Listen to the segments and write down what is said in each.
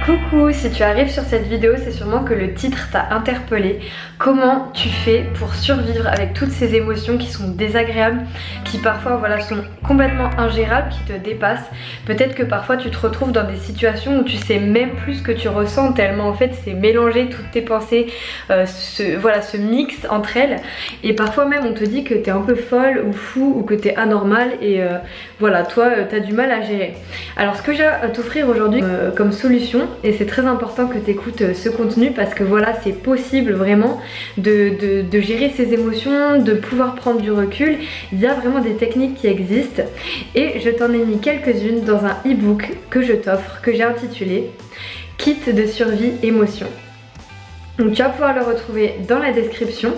Coucou, si tu arrives sur cette vidéo, c'est sûrement que le titre t'a interpellé. Comment tu fais pour survivre avec toutes ces émotions qui sont désagréables, qui parfois sont complètement ingérables, qui te dépassent. Peut-être que parfois tu te retrouves dans des situations où tu sais même plus ce que tu ressens, tellement en fait c'est mélangé toutes tes pensées, ce mix entre elles. Et parfois même on te dit que t'es un peu folle ou fou ou que t'es anormal et toi t'as du mal à gérer. Alors ce que j'ai à t'offrir aujourd'hui comme solution, et c'est très important que tu écoutes ce contenu parce que c'est possible vraiment de gérer ses émotions, de pouvoir prendre du recul. Il y a vraiment des techniques qui existent et je t'en ai mis quelques-unes dans un e-book que je t'offre, que j'ai intitulé Kit de survie émotion. Donc tu vas pouvoir le retrouver dans la description.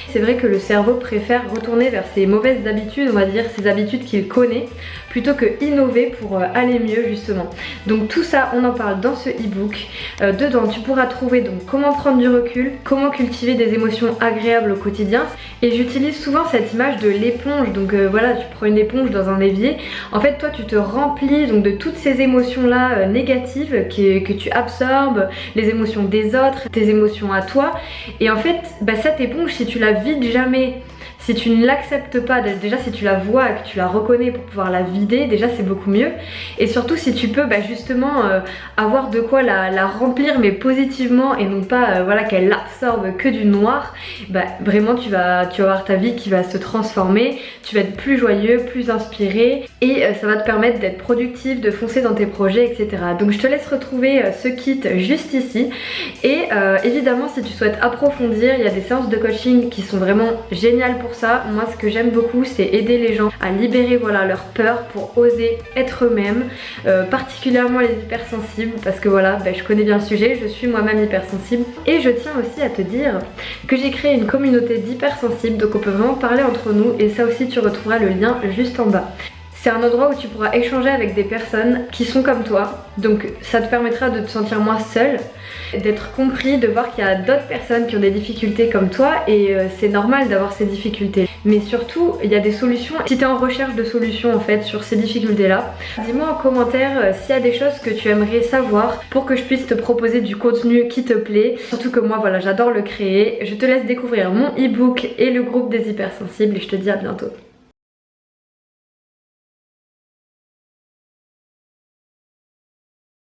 C'est vrai que le cerveau préfère retourner vers ses mauvaises habitudes, on va dire ses habitudes qu'il connaît, plutôt que innover pour aller mieux justement. Donc tout ça on en parle dans ce e-book. Dedans tu pourras trouver donc comment prendre du recul, comment cultiver des émotions agréables au quotidien. Et j'utilise souvent cette image de l'éponge. Donc tu prends une éponge dans un évier. En fait toi tu te remplis donc de toutes ces émotions là négatives que tu absorbes, les émotions des autres, tes émotions à toi, et en fait cette éponge, si tu la vides jamais, si tu ne l'acceptes pas, déjà si tu la vois et que tu la reconnais pour pouvoir la vider, déjà c'est beaucoup mieux. Et surtout si tu peux justement avoir de quoi la remplir mais positivement et non pas qu'elle absorbe que du noir, vraiment tu vas avoir ta vie qui va se transformer, tu vas être plus joyeux, plus inspiré et ça va te permettre d'être productif, de foncer dans tes projets, etc. Donc je te laisse retrouver ce kit juste ici et évidemment si tu souhaites approfondir, il y a des séances de coaching qui sont vraiment géniales pour ça. Moi ce que j'aime beaucoup c'est aider les gens à libérer leur peur pour oser être eux-mêmes, particulièrement les hypersensibles parce que je connais bien le sujet, je suis moi-même hypersensible et je tiens aussi à te dire que j'ai créé une communauté d'hypersensibles, donc on peut vraiment parler entre nous et ça aussi tu retrouveras le lien juste en bas. C'est un endroit où tu pourras échanger avec des personnes qui sont comme toi, donc ça te permettra de te sentir moins seule, d'être compris, de voir qu'il y a d'autres personnes qui ont des difficultés comme toi et c'est normal d'avoir ces difficultés. Mais surtout, il y a des solutions. Si tu es en recherche de solutions en fait sur ces difficultés là, dis-moi en commentaire s'il y a des choses que tu aimerais savoir pour que je puisse te proposer du contenu qui te plaît. Surtout que moi j'adore le créer. Je te laisse découvrir mon e-book et le groupe des hypersensibles et je te dis à bientôt.